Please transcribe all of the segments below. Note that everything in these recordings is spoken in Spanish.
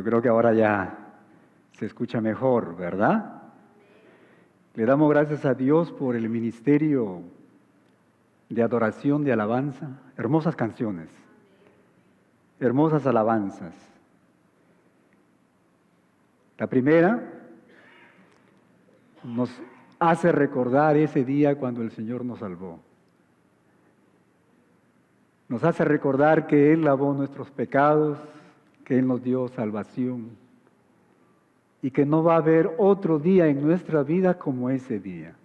yo creo que ahora ya se escucha mejor, ¿verdad? Le damos gracias a Dios por el ministerio de adoración, de alabanza. Hermosas canciones, hermosas alabanzas. La primera nos hace recordar ese día cuando el Señor nos salvó. Nos hace recordar que Él lavó nuestros pecados, que Él nos dio salvación y que no va a haber otro día en nuestra vida como ese día.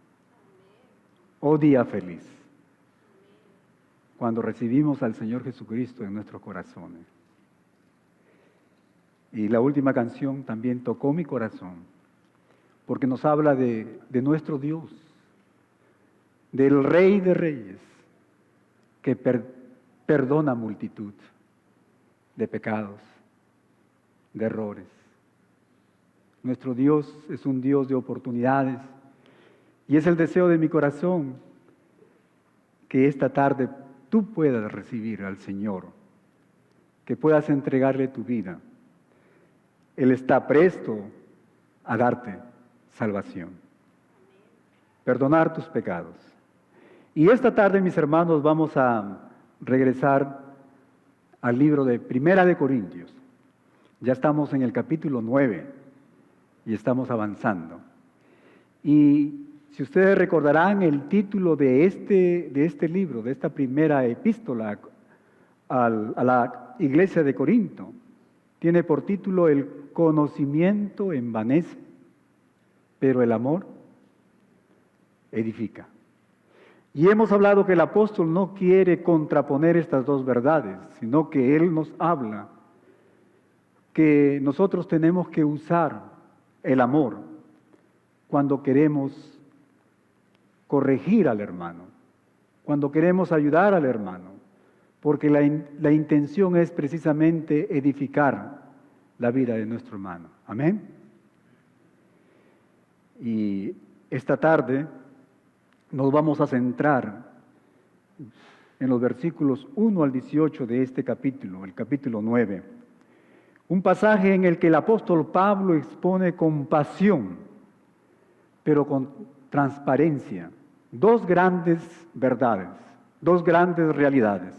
Oh día feliz, cuando recibimos al Señor Jesucristo en nuestros corazones. Y la última canción también tocó mi corazón, porque nos habla de nuestro Dios, del Rey de Reyes, que perdona multitud de pecados, de errores. Nuestro Dios es un Dios de oportunidades y es el deseo de mi corazón que esta tarde tú puedas recibir al Señor, que puedas entregarle tu vida. Él está presto a darte salvación, perdonar tus pecados. Y esta tarde, mis hermanos, vamos a regresar al libro de Primera de Corintios. Ya estamos en el capítulo 9 y estamos avanzando. Y si ustedes recordarán el título de este libro, de esta primera epístola a la iglesia de Corinto, tiene por título El conocimiento envanece, pero el amor edifica. Y hemos hablado que el apóstol no quiere contraponer estas dos verdades, sino que él nos habla que nosotros tenemos que usar el amor cuando queremos corregir al hermano, cuando queremos ayudar al hermano, porque la intención es precisamente edificar la vida de nuestro hermano. Amén. Y esta tarde nos vamos a centrar en los versículos 1 al 18 de este capítulo, el capítulo 9. Un pasaje en el que el apóstol Pablo expone con pasión, pero con transparencia, dos grandes verdades, dos grandes realidades.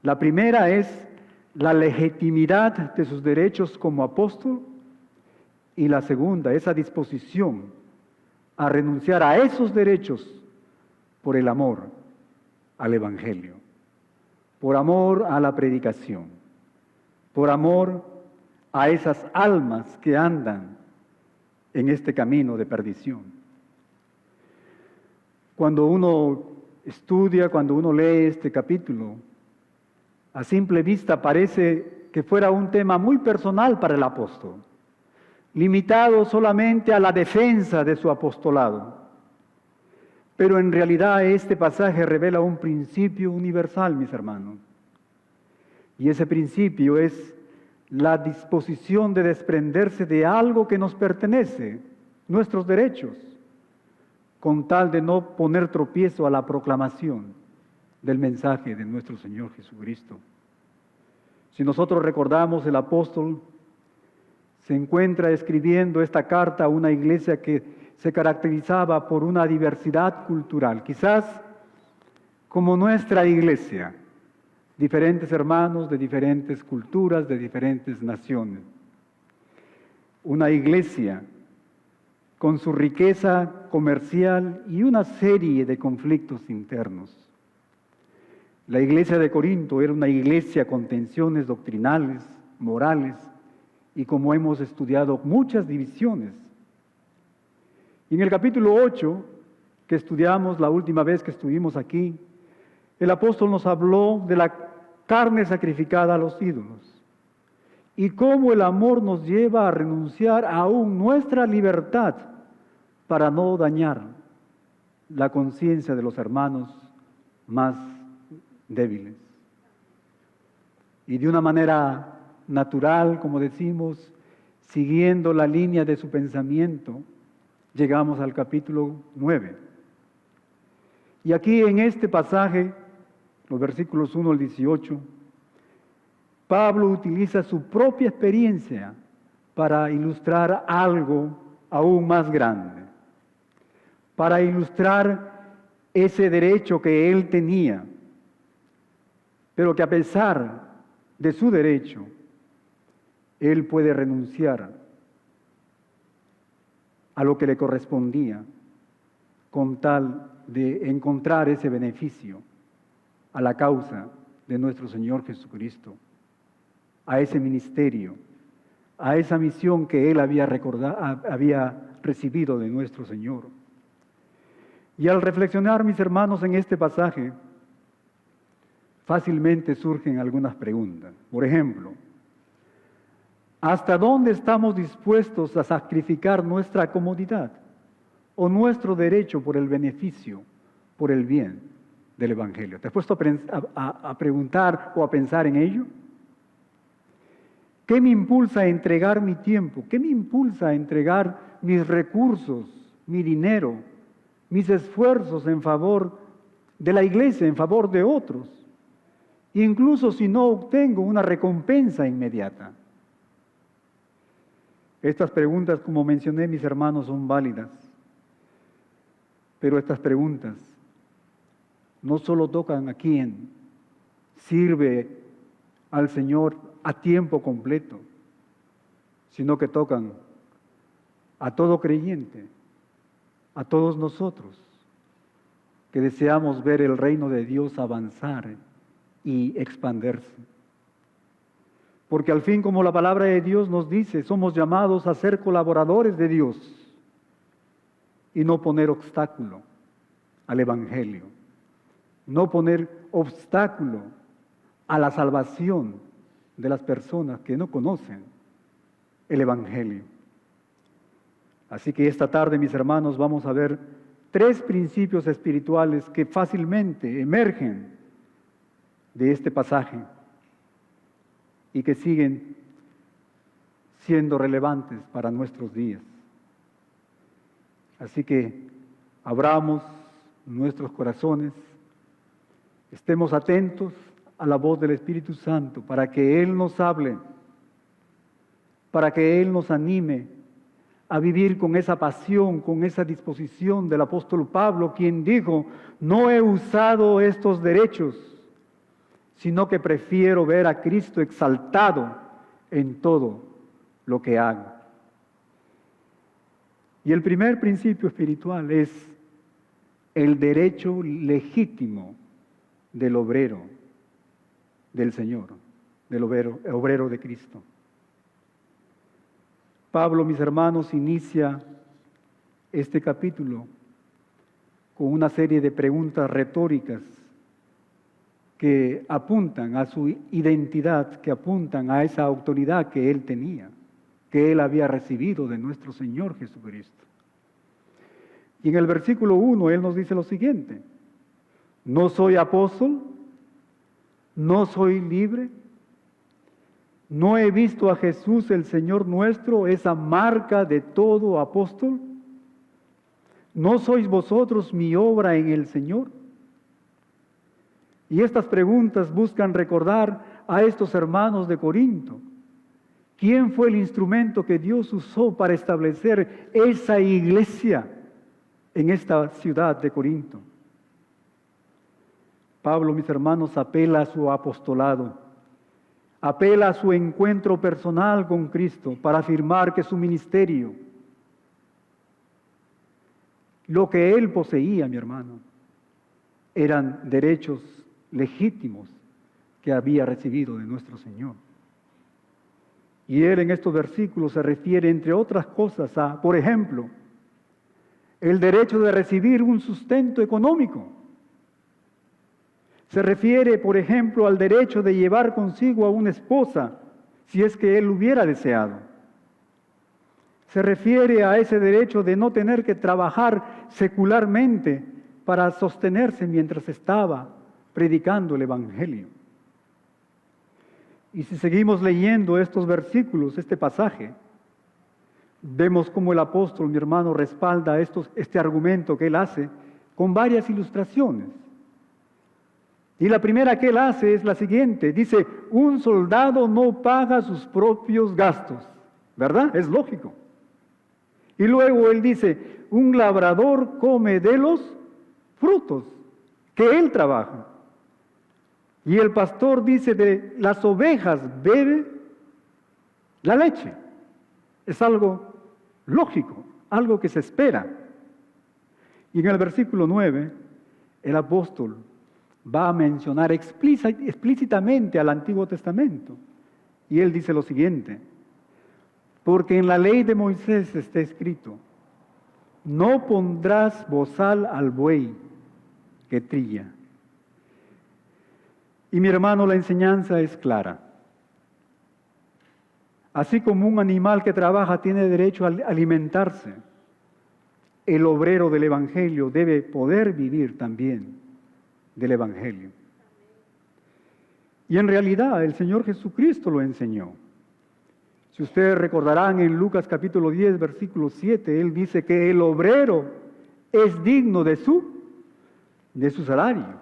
La primera es la legitimidad de sus derechos como apóstol y la segunda, esa disposición a renunciar a esos derechos por el amor al Evangelio, por amor a la predicación, por amor a esas almas que andan en este camino de perdición. Cuando uno estudia, cuando uno lee este capítulo, a simple vista parece que fuera un tema muy personal para el apóstol, limitado solamente a la defensa de su apostolado. Pero en realidad este pasaje revela un principio universal, mis hermanos. Y ese principio es la disposición de desprenderse de algo que nos pertenece, nuestros derechos, con tal de no poner tropiezo a la proclamación del mensaje de nuestro Señor Jesucristo. Si nosotros recordamos, el apóstol se encuentra escribiendo esta carta a una iglesia que se caracterizaba por una diversidad cultural, quizás como nuestra iglesia, diferentes hermanos de diferentes culturas, de diferentes naciones. Una iglesia con su riqueza comercial y una serie de conflictos internos. La iglesia de Corinto era una iglesia con tensiones doctrinales, morales, y como hemos estudiado, muchas divisiones. Y en el capítulo 8, que estudiamos la última vez que estuvimos aquí, el apóstol nos habló de la carne sacrificada a los ídolos y cómo el amor nos lleva a renunciar aún nuestra libertad para no dañar la conciencia de los hermanos más débiles. Y de una manera natural, como decimos, siguiendo la línea de su pensamiento, llegamos al capítulo 9. Y aquí en este pasaje, los versículos 1 al 18, Pablo utiliza su propia experiencia para ilustrar algo aún más grande, para ilustrar ese derecho que él tenía, pero que a pesar de su derecho, él puede renunciar a lo que le correspondía con tal de encontrar ese beneficio a la causa de nuestro Señor Jesucristo, a ese ministerio, a esa misión que él había recibido de nuestro Señor. Y al reflexionar, mis hermanos, en este pasaje, fácilmente surgen algunas preguntas. Por ejemplo, ¿hasta dónde estamos dispuestos a sacrificar nuestra comodidad o nuestro derecho por el beneficio, por el bien del Evangelio? ¿Te has puesto a preguntar o a pensar en ello? ¿Qué me impulsa a entregar mi tiempo? ¿Qué me impulsa a entregar mis recursos, mi dinero, mis esfuerzos en favor de la iglesia, en favor de otros? Incluso si no obtengo una recompensa inmediata. Estas preguntas, como mencioné, mis hermanos, son válidas. Pero estas preguntas no solo tocan a quien sirve al Señor a tiempo completo, sino que tocan a todo creyente, a todos nosotros, que deseamos ver el reino de Dios avanzar y expandirse. Porque al fin, como la palabra de Dios nos dice, somos llamados a ser colaboradores de Dios y no poner obstáculo al Evangelio, no poner obstáculo a la salvación de las personas que no conocen el Evangelio. Así que esta tarde, mis hermanos, vamos a ver 3 principios espirituales que fácilmente emergen de este pasaje y que siguen siendo relevantes para nuestros días. Así que abramos nuestros corazones, estemos atentos a la voz del Espíritu Santo para que Él nos hable, para que Él nos anime a vivir con esa pasión, con esa disposición del apóstol Pablo, quien dijo: no he usado estos derechos, sino que prefiero ver a Cristo exaltado en todo lo que hago. Y el primer principio espiritual es el derecho legítimo del obrero del Señor, del obrero de Cristo. Pablo, mis hermanos, inicia este capítulo con una serie de preguntas retóricas que apuntan a su identidad, que apuntan a esa autoridad que él tenía, que él había recibido de nuestro Señor Jesucristo. Y en el versículo 1 él nos dice lo siguiente: no soy apóstol, no soy libre, no he visto a Jesús el Señor nuestro, esa marca de todo apóstol. ¿No sois vosotros mi obra en el Señor? Y estas preguntas buscan recordar a estos hermanos de Corinto. ¿Quién fue el instrumento que Dios usó para establecer esa iglesia en esta ciudad de Corinto? Pablo, mis hermanos, apela a su apostolado, apela a su encuentro personal con Cristo para afirmar que su ministerio, lo que él poseía, mi hermano, eran derechos legítimos que había recibido de nuestro Señor. Y él en estos versículos se refiere, entre otras cosas, a, por ejemplo, el derecho de recibir un sustento económico. Se refiere, por ejemplo, al derecho de llevar consigo a una esposa, si es que él hubiera deseado. Se refiere a ese derecho de no tener que trabajar secularmente para sostenerse mientras estaba predicando el Evangelio. Y si seguimos leyendo estos versículos, este pasaje, vemos cómo el apóstol, mi hermano, respalda este argumento que él hace con varias ilustraciones. Y la primera que él hace es la siguiente. Dice, un soldado no paga sus propios gastos. ¿Verdad? Es lógico. Y luego él dice, un labrador come de los frutos que él trabaja. Y el pastor dice, de las ovejas bebe la leche. Es algo lógico, algo que se espera. Y en el versículo 9, el apóstol va a mencionar explícitamente al Antiguo Testamento. Y él dice lo siguiente, porque en la ley de Moisés está escrito, no pondrás bozal al buey que trilla. Y mi hermano, la enseñanza es clara. Así como un animal que trabaja tiene derecho a alimentarse, el obrero del Evangelio debe poder vivir también del Evangelio. Y en realidad el Señor Jesucristo lo enseñó. Si ustedes recordarán en Lucas capítulo 10, versículo 7, Él dice que el obrero es digno de su salario.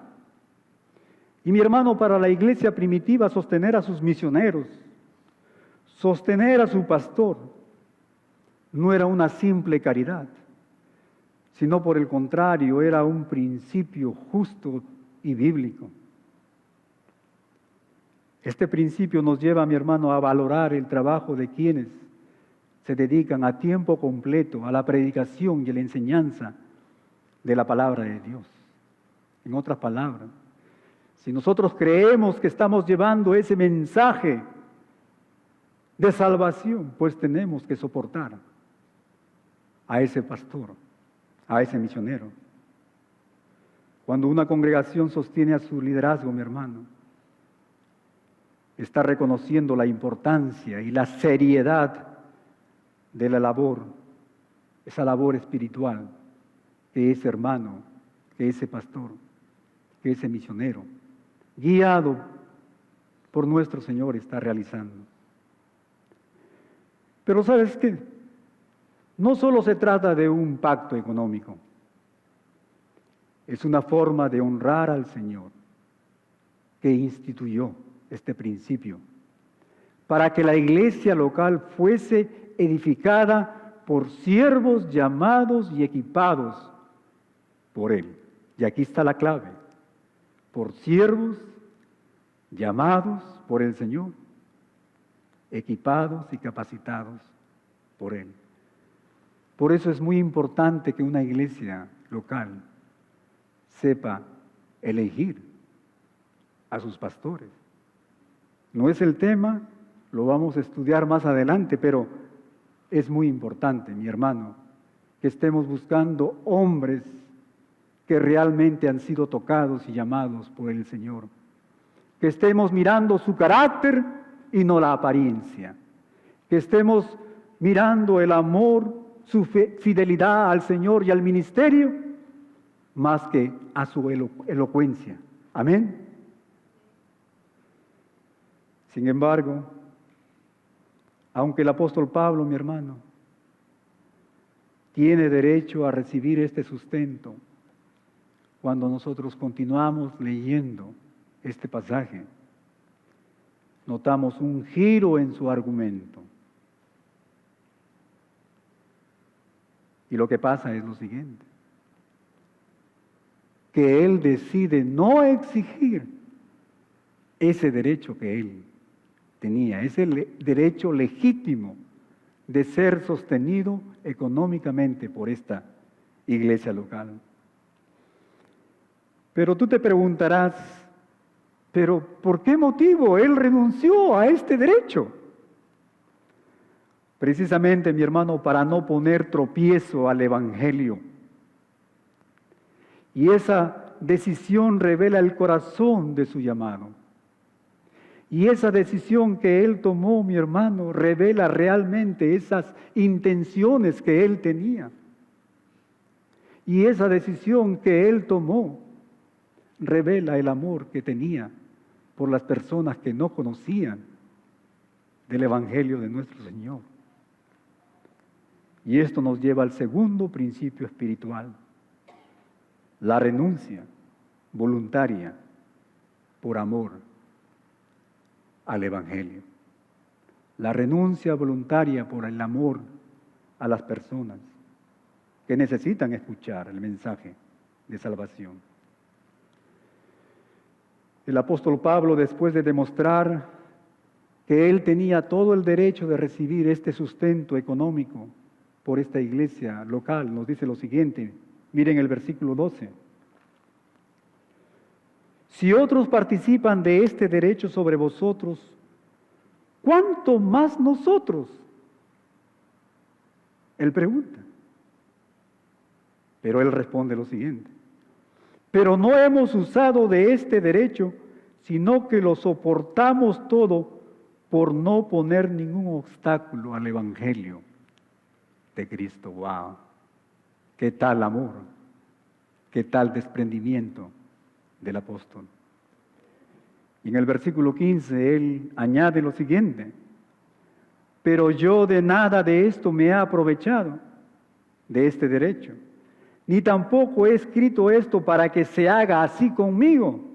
Y mi hermano, para la iglesia primitiva, sostener a sus misioneros, sostener a su pastor, no era una simple caridad, sino por el contrario, era un principio justo y bíblico. Este principio nos lleva, mi hermano, a valorar el trabajo de quienes se dedican a tiempo completo a la predicación y a la enseñanza de la palabra de Dios. En otras palabras, si nosotros creemos que estamos llevando ese mensaje de salvación, pues tenemos que soportar a ese pastor, a ese misionero. Cuando una congregación sostiene a su liderazgo, mi hermano, está reconociendo la importancia y la seriedad de la labor, esa labor espiritual que ese hermano, que ese pastor, que ese misionero, guiado por nuestro Señor, está realizando. Pero ¿sabes qué? No solo se trata de un pacto económico, es una forma de honrar al Señor que instituyó este principio, para que la iglesia local fuese edificada por siervos llamados y equipados por Él. Y aquí está la clave, por siervos llamados por el Señor, equipados y capacitados por Él. Por eso es muy importante que una iglesia local sepa elegir a sus pastores. No es el tema, lo vamos a estudiar más adelante, pero es muy importante, mi hermano, que estemos buscando hombres que realmente han sido tocados y llamados por el Señor. Que estemos mirando su carácter y no la apariencia. Que estemos mirando el amor, su fidelidad al Señor y al ministerio, más que a su elocuencia. Amén. Sin embargo, aunque el apóstol Pablo, mi hermano, tiene derecho a recibir este sustento, cuando nosotros continuamos leyendo este pasaje, notamos un giro en su argumento. Y lo que pasa es lo siguiente, que él decide no exigir ese derecho que él tenía, ese derecho legítimo de ser sostenido económicamente por esta iglesia local. Pero tú te preguntarás, ¿pero por qué motivo él renunció a este derecho? Precisamente, mi hermano, para no poner tropiezo al Evangelio. Y esa decisión revela el corazón de su llamado. Y esa decisión que él tomó, mi hermano, revela realmente esas intenciones que él tenía. Y esa decisión que él tomó revela el amor que tenía por las personas que no conocían del Evangelio de nuestro Señor. Y esto nos lleva al segundo principio espiritual, la renuncia voluntaria por amor al Evangelio. La renuncia voluntaria por el amor a las personas que necesitan escuchar el mensaje de salvación. El apóstol Pablo, después de demostrar que él tenía todo el derecho de recibir este sustento económico por esta iglesia local, nos dice lo siguiente, miren el versículo 12. Si otros participan de este derecho sobre vosotros, ¿cuánto más nosotros? Él pregunta. Pero él responde lo siguiente. Pero no hemos usado de este derecho, sino que lo soportamos todo por no poner ningún obstáculo al Evangelio de Cristo. ¡Wow! ¿Qué tal amor? ¿Qué tal desprendimiento del apóstol? Y en el versículo 15 él añade lo siguiente: pero yo de nada de esto me he aprovechado, de este derecho, ni tampoco he escrito esto para que se haga así conmigo.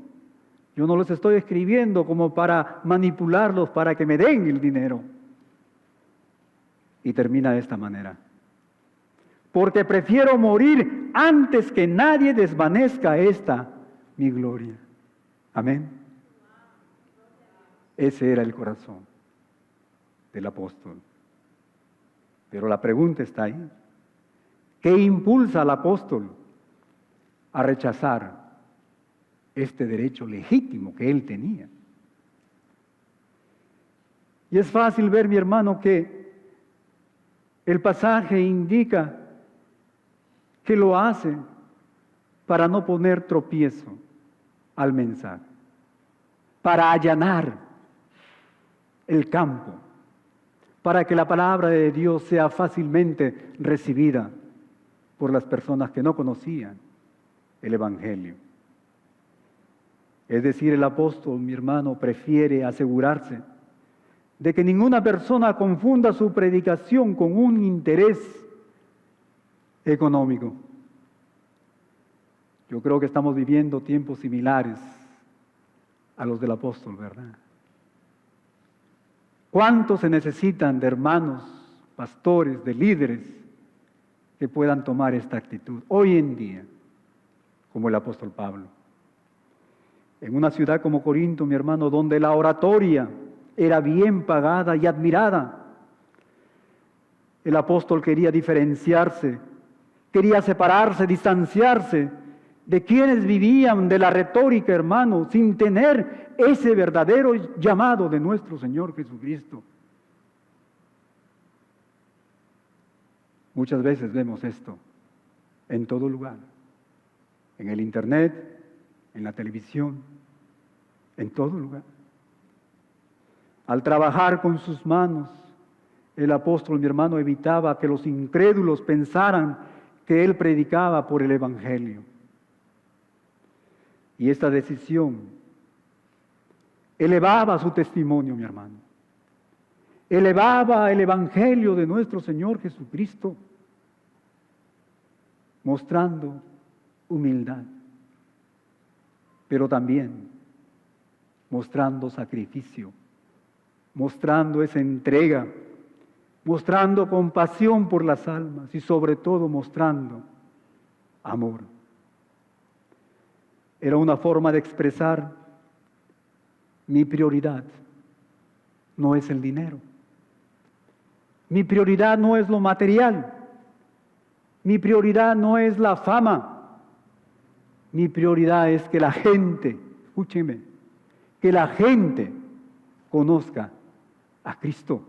Yo no los estoy escribiendo como para manipularlos, para que me den el dinero. Y termina de esta manera: porque prefiero morir antes que nadie desvanezca esta mi gloria. Amén. Ese era el corazón del apóstol. Pero la pregunta está ahí. ¿Qué impulsa al apóstol a rechazar este derecho legítimo que él tenía? Y es fácil ver, mi hermano, que el pasaje indica que lo hace para no poner tropiezo al mensaje, para allanar el campo, para que la palabra de Dios sea fácilmente recibida por las personas que no conocían el Evangelio. Es decir, el apóstol, mi hermano, prefiere asegurarse de que ninguna persona confunda su predicación con un interés económico. Yo creo que estamos viviendo tiempos similares a los del apóstol, ¿verdad? ¿Cuántos se necesitan de hermanos, pastores, de líderes que puedan tomar esta actitud hoy en día, como el apóstol Pablo? En una ciudad como Corinto, mi hermano, donde la oratoria era bien pagada y admirada, el apóstol quería diferenciarse, quería separarse, distanciarse de quienes vivían de la retórica, hermano, sin tener ese verdadero llamado de nuestro Señor Jesucristo. Muchas veces vemos esto en todo lugar, en el internet, en la televisión, en todo lugar. Al trabajar con sus manos, el apóstol, mi hermano, evitaba que los incrédulos pensaran que él predicaba por el Evangelio. Y esta decisión elevaba su testimonio, mi hermano. Elevaba el Evangelio de nuestro Señor Jesucristo, mostrando humildad, pero también mostrando sacrificio, mostrando esa entrega, mostrando compasión por las almas y sobre todo mostrando amor. Era una forma de expresar: mi prioridad no es el dinero, mi prioridad no es lo material, mi prioridad no es la fama, mi prioridad es que la gente, escúcheme, que la gente conozca a Cristo.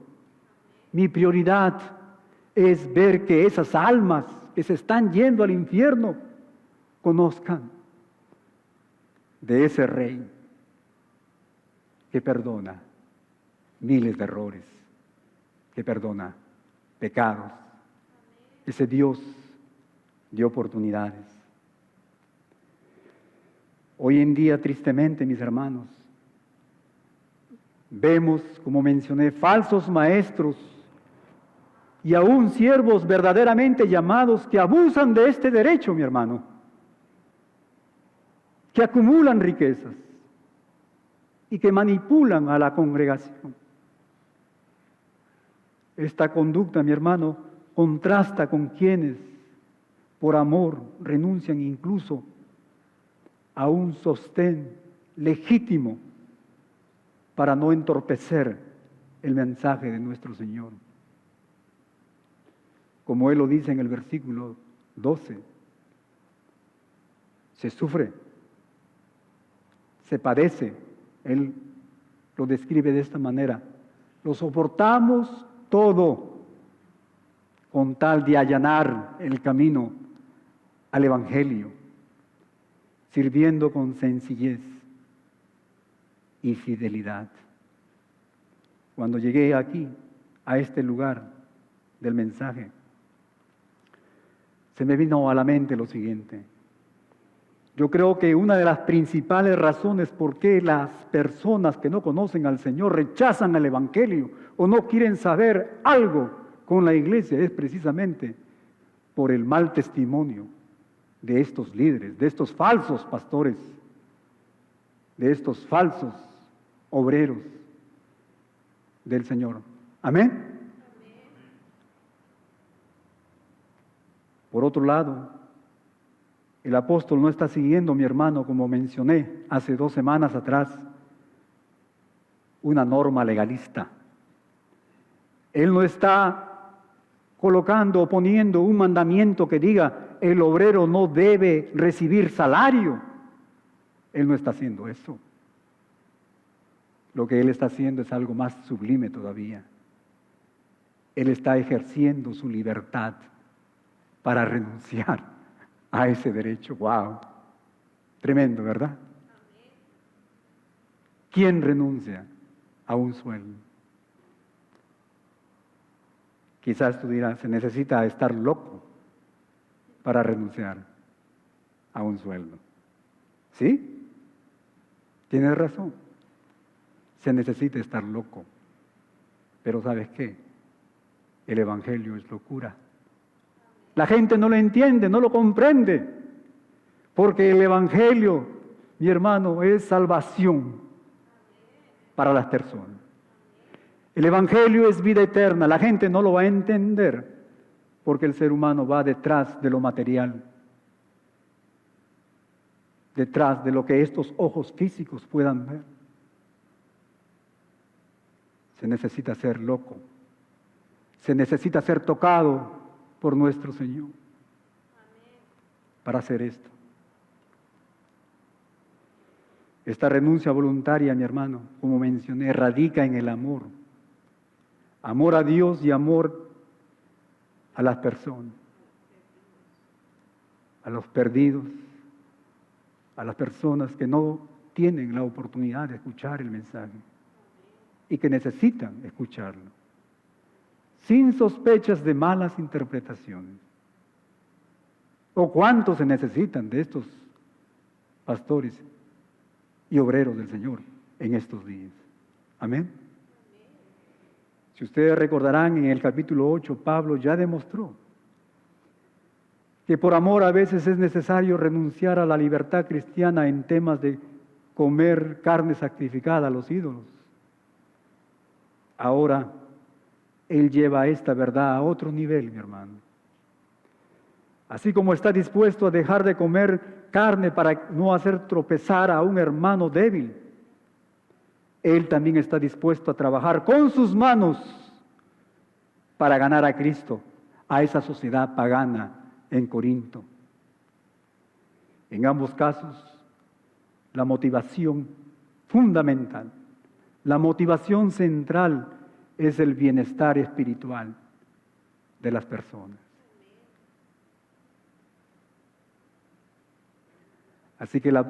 Mi prioridad es ver que esas almas que se están yendo al infierno conozcan de ese Rey que perdona miles de errores, que perdona pecados, ese Dios de oportunidades. Hoy en día, tristemente, mis hermanos, vemos, como mencioné, falsos maestros y aún siervos verdaderamente llamados que abusan de este derecho, mi hermano, que acumulan riquezas, y que manipulan a la congregación. Esta conducta, mi hermano, contrasta con quienes, por amor, renuncian incluso a un sostén legítimo para no entorpecer el mensaje de nuestro Señor. Como Él lo dice en el versículo 12, se sufre, se padece. Él lo describe de esta manera: lo soportamos todo con tal de allanar el camino al Evangelio, sirviendo con sencillez y fidelidad. Cuando llegué aquí, a este lugar del mensaje, se me vino a la mente lo siguiente. Yo creo que una de las principales razones por qué las personas que no conocen al Señor rechazan el Evangelio o no quieren saber algo con la iglesia es precisamente por el mal testimonio de estos líderes, de estos falsos pastores, de estos falsos obreros del Señor. Amén. Por otro lado, el apóstol no está siguiendo, mi hermano, como mencioné hace 2 semanas atrás, una norma legalista. Él no está colocando o poniendo un mandamiento que diga el obrero no debe recibir salario. Él no está haciendo eso. Lo que él está haciendo es algo más sublime todavía. Él está ejerciendo su libertad para renunciar a ese derecho. ¡Wow! Tremendo, ¿verdad? ¿Quién renuncia a un sueldo? Quizás tú dirás, se necesita estar loco para renunciar a un sueldo. ¿Sí? Tienes razón. Se necesita estar loco. Pero ¿sabes qué? El Evangelio es locura. La gente no lo entiende, no lo comprende. Porque el Evangelio, mi hermano, es salvación para las personas. El Evangelio es vida eterna. La gente no lo va a entender porque el ser humano va detrás de lo material, detrás de lo que estos ojos físicos puedan ver. Se necesita ser loco. Se necesita ser tocado por nuestro Señor para hacer esto. Esta renuncia voluntaria, mi hermano, como mencioné, radica en el amor. Amor a Dios y amor a las personas, a los perdidos, a las personas que no tienen la oportunidad de escuchar el mensaje y que necesitan escucharlo, sin sospechas de malas interpretaciones. ¿O cuántos se necesitan de estos pastores y obreros del Señor en estos días? Amén. Si ustedes recordarán, en el capítulo 8, Pablo ya demostró que por amor a veces es necesario renunciar a la libertad cristiana en temas de comer carne sacrificada a los ídolos. Ahora, él lleva esta verdad a otro nivel, mi hermano. Así como está dispuesto a dejar de comer carne para no hacer tropezar a un hermano débil, él también está dispuesto a trabajar con sus manos para ganar a Cristo, a esa sociedad pagana en Corinto. En ambos casos, la motivación fundamental, la motivación central es el bienestar espiritual de las personas. Así que la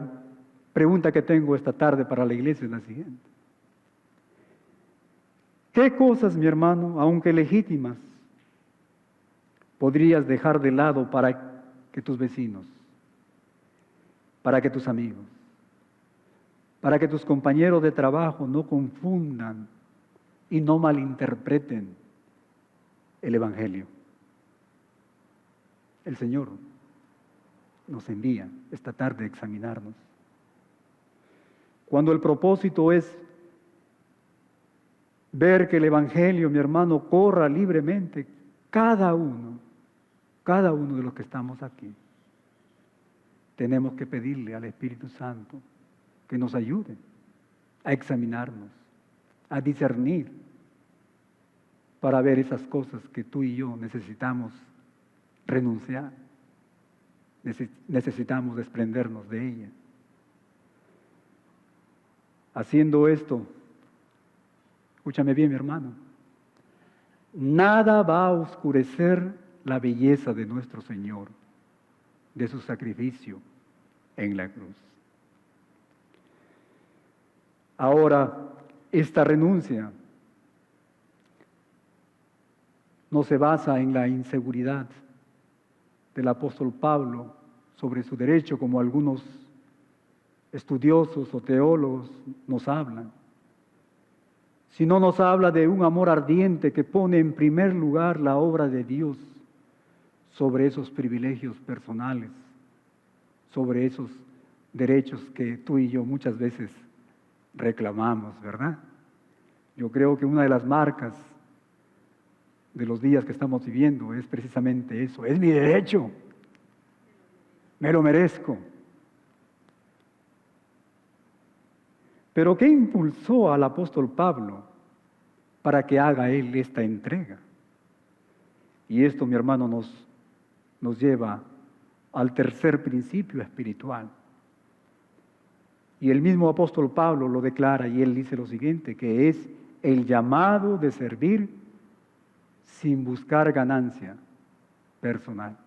pregunta que tengo esta tarde para la iglesia es la siguiente. ¿Qué cosas, mi hermano, aunque legítimas, podrías dejar de lado para que tus vecinos, para que tus amigos, para que tus compañeros de trabajo no confundan y no malinterpreten el Evangelio? El Señor nos envía esta tarde a examinarnos. Cuando el propósito es ver que el Evangelio, mi hermano, corra libremente, cada uno de los que estamos aquí, tenemos que pedirle al Espíritu Santo que nos ayude a examinarnos, a discernir, para ver esas cosas que tú y yo necesitamos renunciar, necesitamos desprendernos de ellas. Haciendo esto, escúchame bien, mi hermano, nada va a oscurecer la belleza de nuestro Señor, de su sacrificio en la cruz. Ahora, esta renuncia no se basa en la inseguridad del apóstol Pablo sobre su derecho, como algunos estudiosos o teólogos nos hablan, sino nos habla de un amor ardiente que pone en primer lugar la obra de Dios sobre esos privilegios personales, sobre esos derechos que tú y yo muchas veces reclamamos, ¿verdad? Yo creo que una de las marcas de los días que estamos viviendo es precisamente eso: es mi derecho, me lo merezco. Pero ¿qué impulsó al apóstol Pablo para que haga él esta entrega? Y esto, mi hermano, nos lleva al tercer principio espiritual. Y el mismo apóstol Pablo lo declara, y él dice lo siguiente, que es el llamado de servir sin buscar ganancia personal.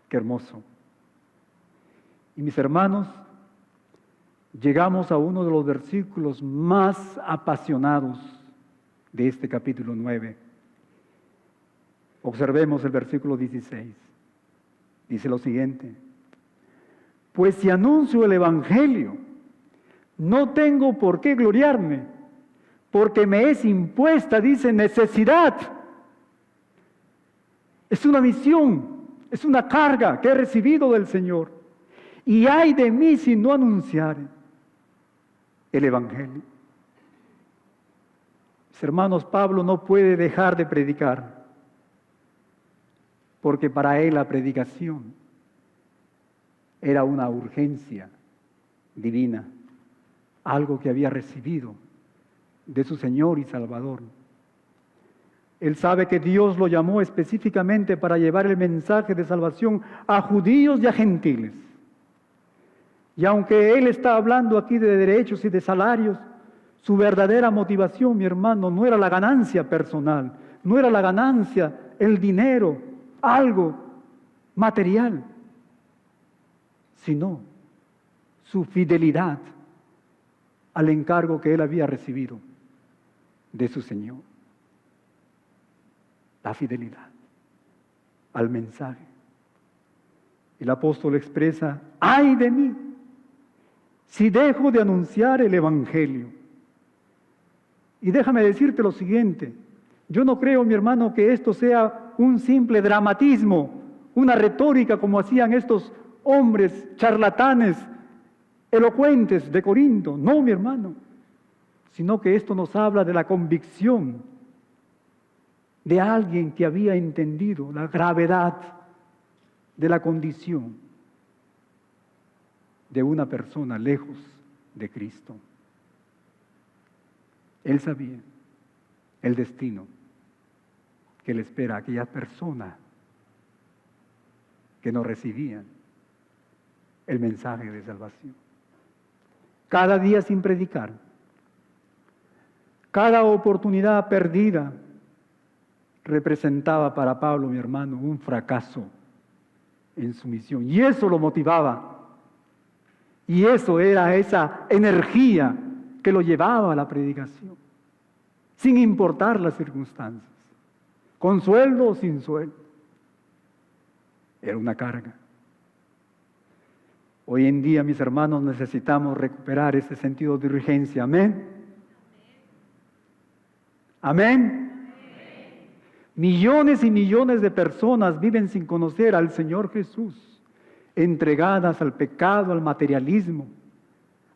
Qué hermoso. Y mis hermanos, llegamos a uno de los versículos más apasionados de este capítulo 9. Observemos el versículo 16. Dice lo siguiente: pues si anuncio el Evangelio, no tengo por qué gloriarme, porque me es impuesta, dice, necesidad. Es una misión, es una carga que he recibido del Señor. Y ay de mí si no anunciare el Evangelio. Mis hermanos, Pablo no puede dejar de predicar, porque para él la predicación era una urgencia divina, algo que había recibido de su Señor y Salvador. Él sabe que Dios lo llamó específicamente para llevar el mensaje de salvación a judíos y a gentiles. Y aunque él está hablando aquí de derechos y de salarios, su verdadera motivación, mi hermano, no era la ganancia personal, no era la ganancia, el dinero, algo material, sino su fidelidad al encargo que él había recibido de su Señor. La fidelidad al mensaje. El apóstol expresa: ¡ay de mí si dejo de anunciar el Evangelio! Y déjame decirte lo siguiente: yo no creo, mi hermano, que esto sea un simple dramatismo, una retórica como hacían estos hombres charlatanes, elocuentes de Corinto. No, mi hermano, sino que esto nos habla de la convicción de alguien que había entendido la gravedad de la condición de una persona lejos de Cristo. Él sabía el destino que le espera a aquella persona que no recibían el mensaje de salvación. Cada día sin predicar, cada oportunidad perdida, representaba para Pablo, mi hermano, un fracaso en su misión. Y eso lo motivaba. Y eso era esa energía que lo llevaba a la predicación, sin importar las circunstancias, con sueldo o sin sueldo. Era una carga. Hoy en día, mis hermanos, necesitamos recuperar ese sentido de urgencia. Amén. Amén. Millones y millones de personas viven sin conocer al Señor Jesús, entregadas al pecado, al materialismo,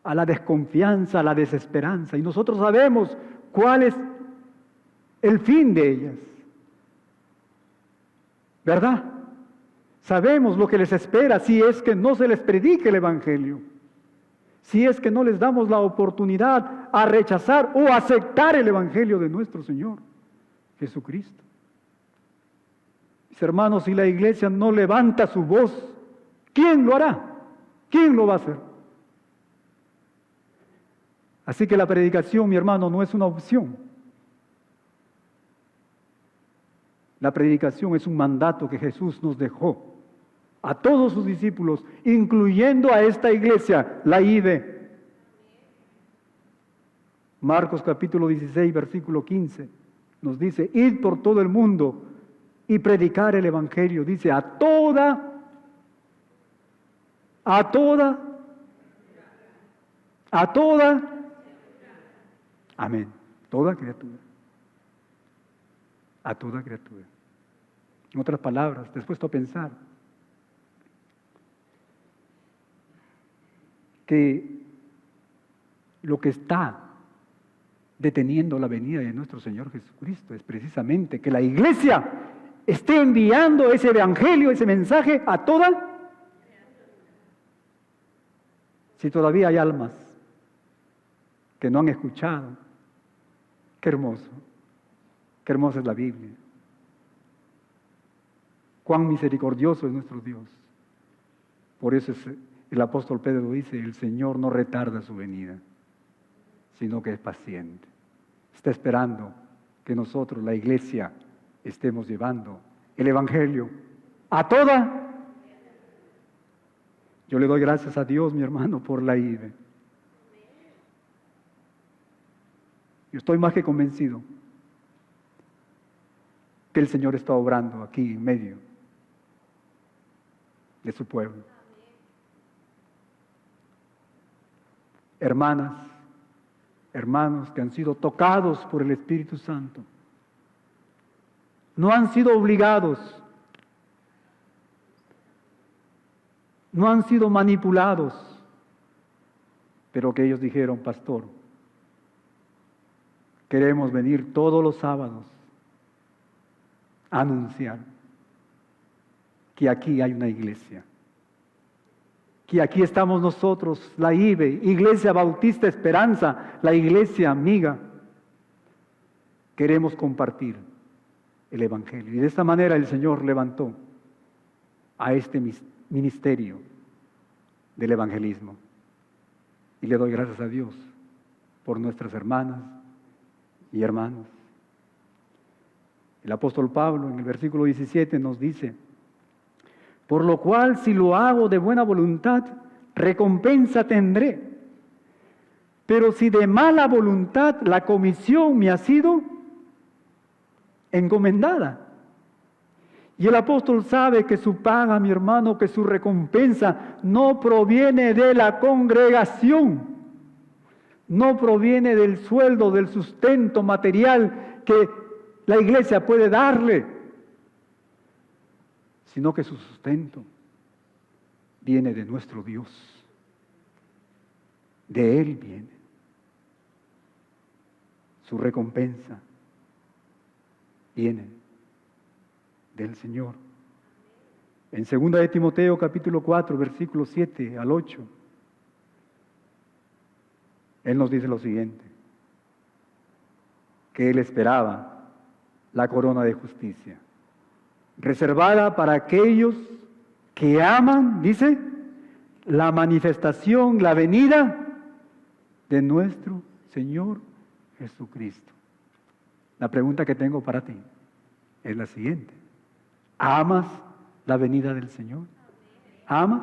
a la desconfianza, a la desesperanza. Y nosotros sabemos cuál es el fin de ellas. ¿Verdad? Sabemos lo que les espera si es que no se les predique el Evangelio. Si es que no les damos la oportunidad a rechazar o aceptar el Evangelio de nuestro Señor Jesucristo. Mis hermanos, si la iglesia no levanta su voz, ¿quién lo hará? ¿Quién lo va a hacer? Así que la predicación, mi hermano, no es una opción. La predicación es un mandato que Jesús nos dejó a todos sus discípulos, incluyendo a esta iglesia, la IBE. Marcos capítulo 16, versículo 15, nos dice, id por todo el mundo y predicar el Evangelio. Dice, a toda, amén, toda criatura. A toda criatura. En otras palabras, te has puesto a pensar que lo que está deteniendo la venida de nuestro Señor Jesucristo es precisamente que la iglesia esté enviando ese evangelio, ese mensaje a toda. Si todavía hay almas que no han escuchado, qué hermosa es la Biblia. Cuán misericordioso es nuestro Dios. Por eso el apóstol Pedro dice, el Señor no retarda su venida, sino que es paciente. Está esperando que nosotros, la iglesia, estemos llevando el Evangelio a toda. Yo le doy gracias a Dios, mi hermano, por la IBE. Yo estoy más que convencido que el Señor está obrando aquí en medio de su pueblo. Hermanas, hermanos que han sido tocados por el Espíritu Santo, no han sido obligados, no han sido manipulados, pero que ellos dijeron, pastor, queremos venir todos los sábados a anunciar que aquí hay una iglesia, que aquí estamos nosotros, la IBE, Iglesia Bautista Esperanza, la iglesia amiga. Queremos compartir el Evangelio. Y de esta manera el Señor levantó a este ministerio del evangelismo. Y le doy gracias a Dios por nuestras hermanas y hermanos. El apóstol Pablo en el versículo 17 nos dice, por lo cual si lo hago de buena voluntad, recompensa tendré. Pero si de mala voluntad la comisión me ha sido encomendada. Y el apóstol sabe que su paga, mi hermano, que su recompensa no proviene de la congregación, no proviene del sueldo, del sustento material que la iglesia puede darle, sino que su sustento viene de nuestro Dios. De Él viene. Su recompensa viene del Señor. En 2 de Timoteo capítulo 4, versículos 7 al 8, Él nos dice lo siguiente, que Él esperaba la corona de justicia, reservada para aquellos que aman, dice, la manifestación, la venida de nuestro Señor Jesucristo. La pregunta que tengo para ti es la siguiente. ¿Amas la venida del Señor? ¿Amas?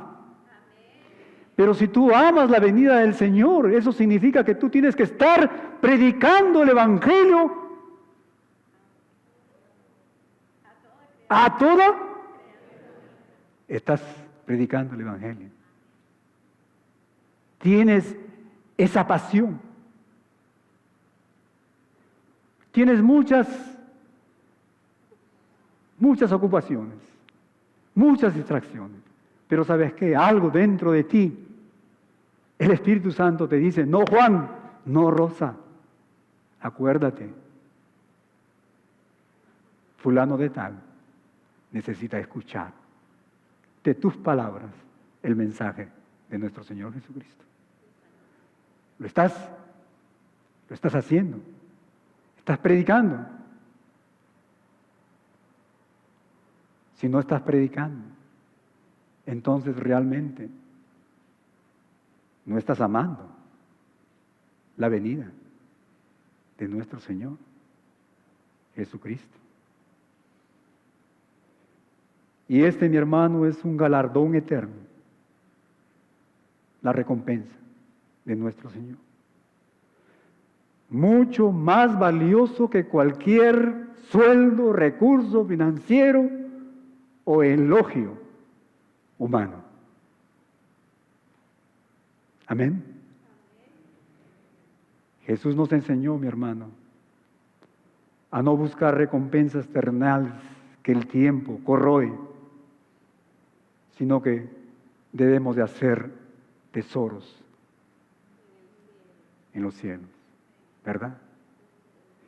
Pero si tú amas la venida del Señor, eso significa que tú tienes que estar predicando el Evangelio a toda. Estás predicando el Evangelio. Tienes esa pasión. Tienes muchas ocupaciones, muchas distracciones. Pero ¿sabes qué? Algo dentro de ti El Espíritu Santo te dice, no Juan, no Rosa, acuérdate, fulano de tal necesita escuchar de tus palabras el mensaje de nuestro Señor Jesucristo. Lo estás haciendo, estás predicando. Si no estás predicando, entonces realmente no estás amando la venida de nuestro Señor Jesucristo. Y este, mi hermano, es un galardón eterno, la recompensa de nuestro Señor. Mucho más valioso que cualquier sueldo, recurso financiero o elogio humano. Amén. Jesús nos enseñó, mi hermano, a no buscar recompensas terrenales que el tiempo corroe, sino que debemos de hacer tesoros en los cielos, ¿verdad?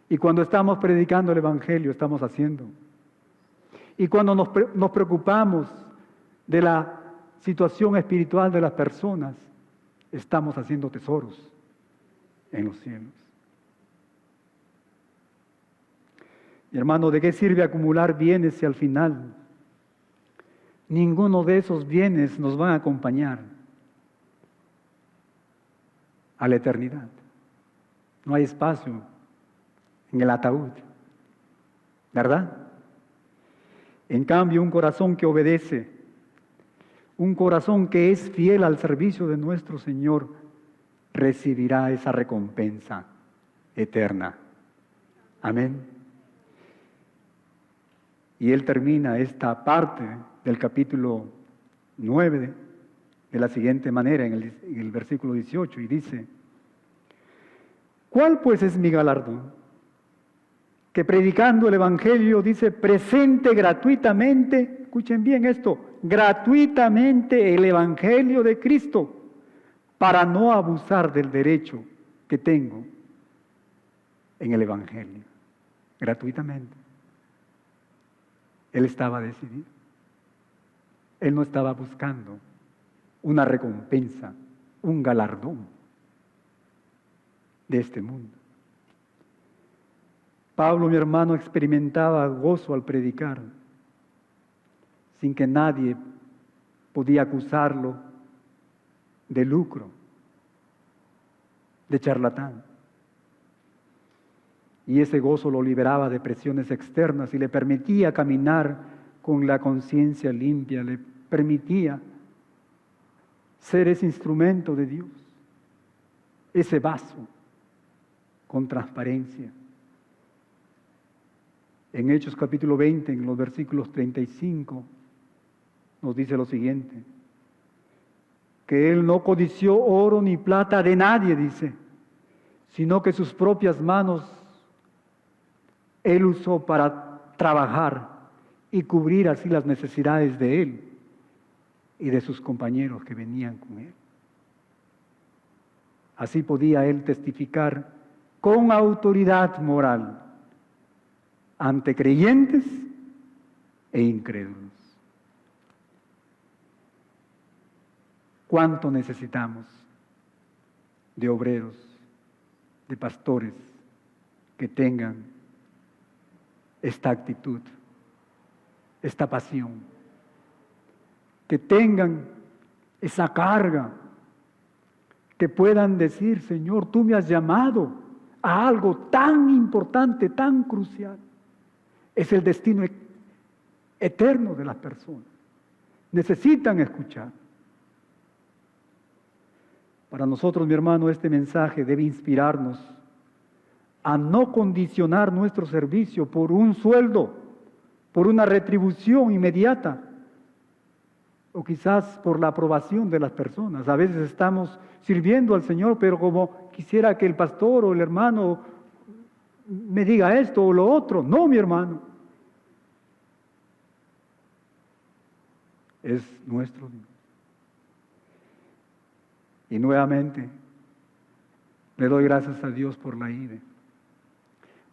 Y cuando estamos predicando el Evangelio, estamos haciendo. Y cuando nos preocupamos de la situación espiritual de las personas, estamos haciendo tesoros en los cielos. Mi hermano, ¿de qué sirve acumular bienes si al final ninguno de esos bienes nos van a acompañar a la eternidad? No hay espacio en el ataúd, ¿verdad? En cambio, un corazón que obedece, un corazón que es fiel al servicio de nuestro Señor, recibirá esa recompensa eterna. Amén. Y él termina esta parte del capítulo 9 de la siguiente manera, en el versículo 18, y dice: ¿cuál pues es mi galardón? Que predicando el Evangelio, dice, presente gratuitamente, escuchen bien esto, gratuitamente el Evangelio de Cristo, para no abusar del derecho que tengo en el Evangelio. Gratuitamente. Él estaba decidido. Él no estaba buscando una recompensa, un galardón de este mundo. Pablo, mi hermano, experimentaba gozo al predicar, sin que nadie podía acusarlo de lucro, de charlatán. Y ese gozo lo liberaba de presiones externas y le permitía caminar con la conciencia limpia, le permitía ser ese instrumento de Dios, ese vaso con transparencia. En Hechos capítulo 20, en los versículos 35, nos dice lo siguiente: que él no codició oro ni plata de nadie, dice, sino que sus propias manos él usó para trabajar y cubrir así las necesidades de él y de sus compañeros que venían con él. Así podía él testificar con autoridad moral ante creyentes e incrédulos. ¿Cuánto necesitamos de obreros, de pastores que tengan esta actitud, esta pasión, que tengan esa carga, que puedan decir: Señor, tú me has llamado a algo tan importante, tan crucial? Es el destino eterno de las personas. Necesitan escuchar. Para nosotros, mi hermano, este mensaje debe inspirarnos a no condicionar nuestro servicio por un sueldo, por una retribución inmediata, o quizás por la aprobación de las personas. A veces estamos sirviendo al Señor, pero como quisiera que el pastor o el hermano me diga esto o lo otro. No, mi hermano. Es nuestro Dios. Y nuevamente le doy gracias a Dios por la IDE.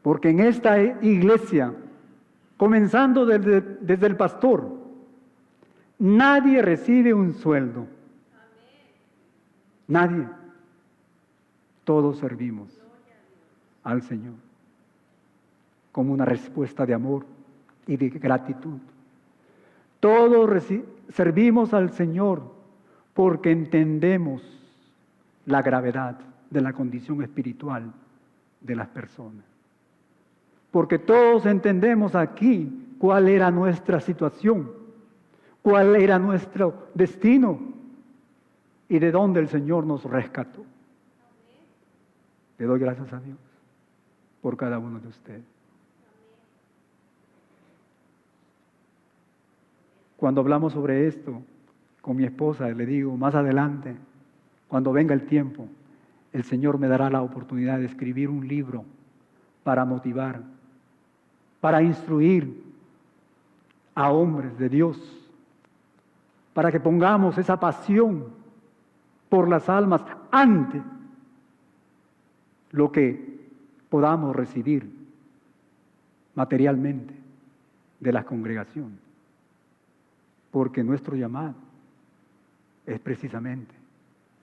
Porque en esta iglesia, comenzando desde el pastor, nadie recibe un sueldo. Nadie. Todos servimos al Señor como una respuesta de amor y de gratitud. Todos servimos al Señor porque entendemos la gravedad de la condición espiritual de las personas. Porque todos entendemos aquí cuál era nuestra situación, cuál era nuestro destino y de dónde el Señor nos rescató. Le doy gracias a Dios por cada uno de ustedes. Cuando hablamos sobre esto con mi esposa, le digo, más adelante, cuando venga el tiempo, el Señor me dará la oportunidad de escribir un libro para motivar, para instruir a hombres de Dios, para que pongamos esa pasión por las almas ante lo que podamos recibir materialmente de la congregación. Porque nuestro llamado es precisamente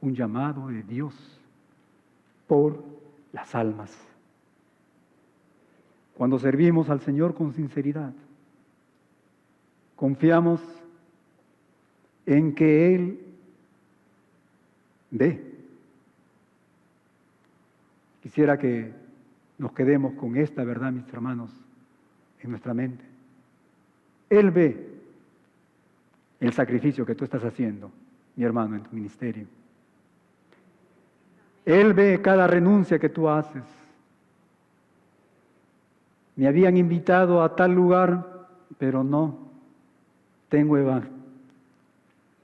un llamado de Dios por las almas. Cuando servimos al Señor con sinceridad, confiamos en que Él ve. Quisiera que nos quedemos con esta verdad, mis hermanos, en nuestra mente. Él ve el sacrificio que tú estás haciendo, mi hermano, en tu ministerio. Él ve cada renuncia que tú haces. Me habían invitado a tal lugar, pero no. Tengo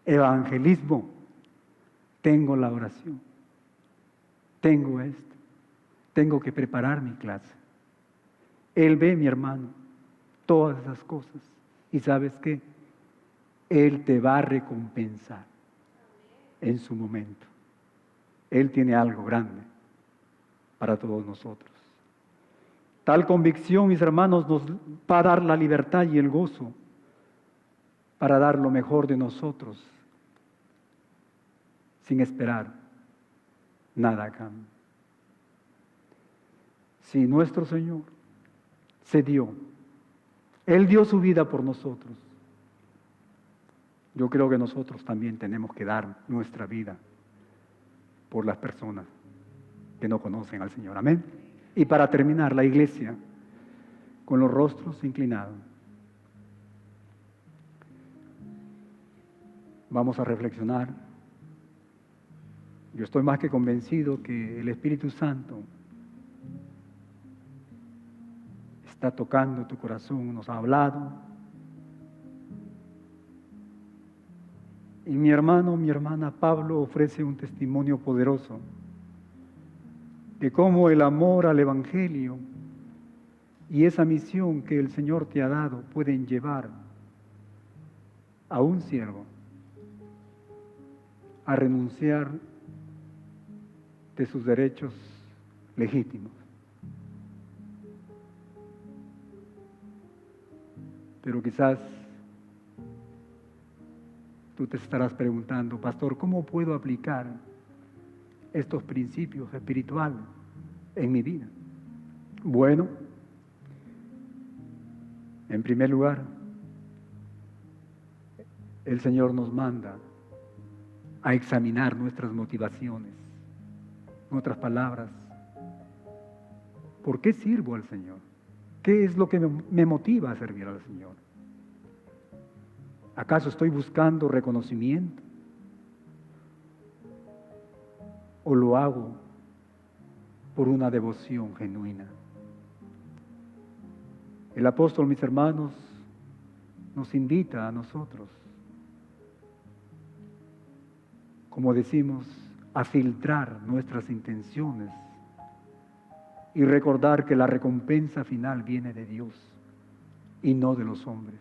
evangelismo, tengo la oración, tengo esto, tengo que preparar mi clase. Él ve, mi hermano, todas esas cosas. ¿Y sabes qué? Él te va a recompensar en su momento. Él tiene algo grande para todos nosotros. Tal convicción, mis hermanos, nos va a dar la libertad y el gozo para dar lo mejor de nosotros sin esperar nada a cambio. Si nuestro Señor se dio, Él dio su vida por nosotros, yo creo que nosotros también tenemos que dar nuestra vida por las personas que no conocen al Señor. Amén. Y para terminar, la iglesia con los rostros inclinados. Vamos a reflexionar. Yo estoy más que convencido que el Espíritu Santo está tocando tu corazón, nos ha hablado. Y mi hermano, mi hermana Pablo ofrece un testimonio poderoso de cómo el amor al Evangelio y esa misión que el Señor te ha dado pueden llevar a un siervo a renunciar de sus derechos legítimos. Pero quizás tú te estarás preguntando, pastor, ¿cómo puedo aplicar estos principios espirituales en mi vida? Bueno, en primer lugar, el Señor nos manda a examinar nuestras motivaciones. En otras palabras, ¿por qué sirvo al Señor? ¿Qué es lo que me motiva a servir al Señor? ¿Acaso estoy buscando reconocimiento? ¿O lo hago por una devoción genuina? El apóstol, mis hermanos, nos invita a nosotros, como decimos, a filtrar nuestras intenciones y recordar que la recompensa final viene de Dios y no de los hombres.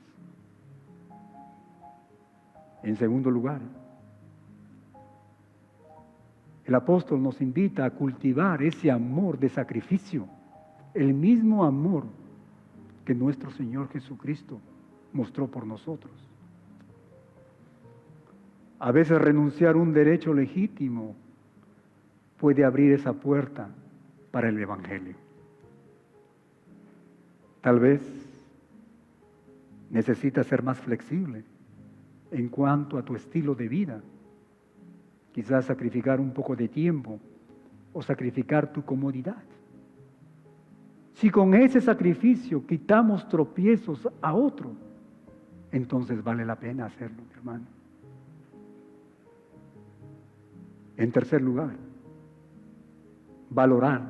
En segundo lugar, El apóstol nos invita a cultivar ese amor de sacrificio, el mismo amor que nuestro Señor Jesucristo mostró por nosotros. A veces renunciar a un derecho legítimo puede abrir esa puerta para el Evangelio. Tal vez necesitas ser más flexible en cuanto a tu estilo de vida. Quizás sacrificar un poco de tiempo o sacrificar tu comodidad. Si con ese sacrificio quitamos tropiezos a otro, entonces vale la pena hacerlo, mi hermano. En tercer lugar, valorar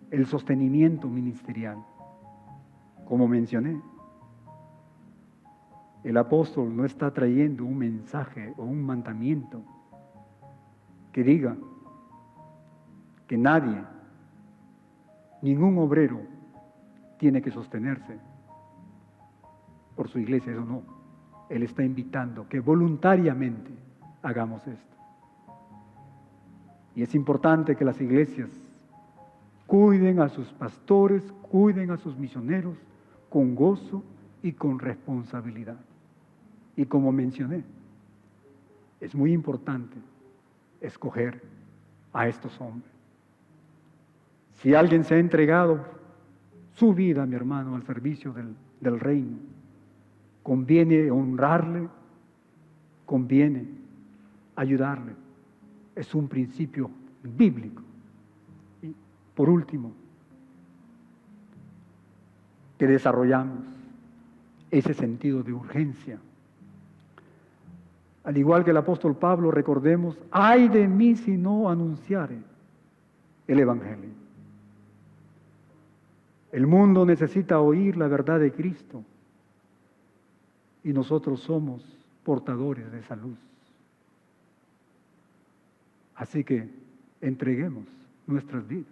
el sostenimiento ministerial. Como mencioné, el apóstol no está trayendo un mensaje o un mandamiento que diga que nadie, ningún obrero tiene que sostenerse por su iglesia, eso no. Él está invitando que voluntariamente hagamos esto. Y es importante que las iglesias cuiden a sus pastores, cuiden a sus misioneros con gozo y con responsabilidad. Y como mencioné, es muy importante escoger a estos hombres. Si alguien se ha entregado su vida, mi hermano, al servicio del reino, conviene honrarle, conviene ayudarle. Es un principio bíblico. Y por último, que desarrollamos ese sentido de urgencia. Al igual que el apóstol Pablo, recordemos, ay de mí si no anunciare el Evangelio. El mundo necesita oír la verdad de Cristo y nosotros somos portadores de esa luz. Así que entreguemos nuestras vidas,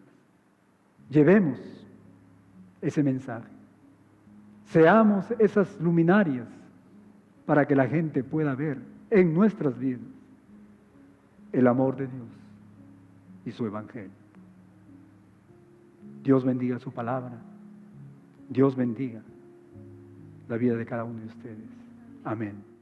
llevemos ese mensaje, seamos esas luminarias para que la gente pueda ver en nuestras vidas el amor de Dios y su Evangelio. Dios bendiga su palabra, Dios bendiga la vida de cada uno de ustedes. Amén.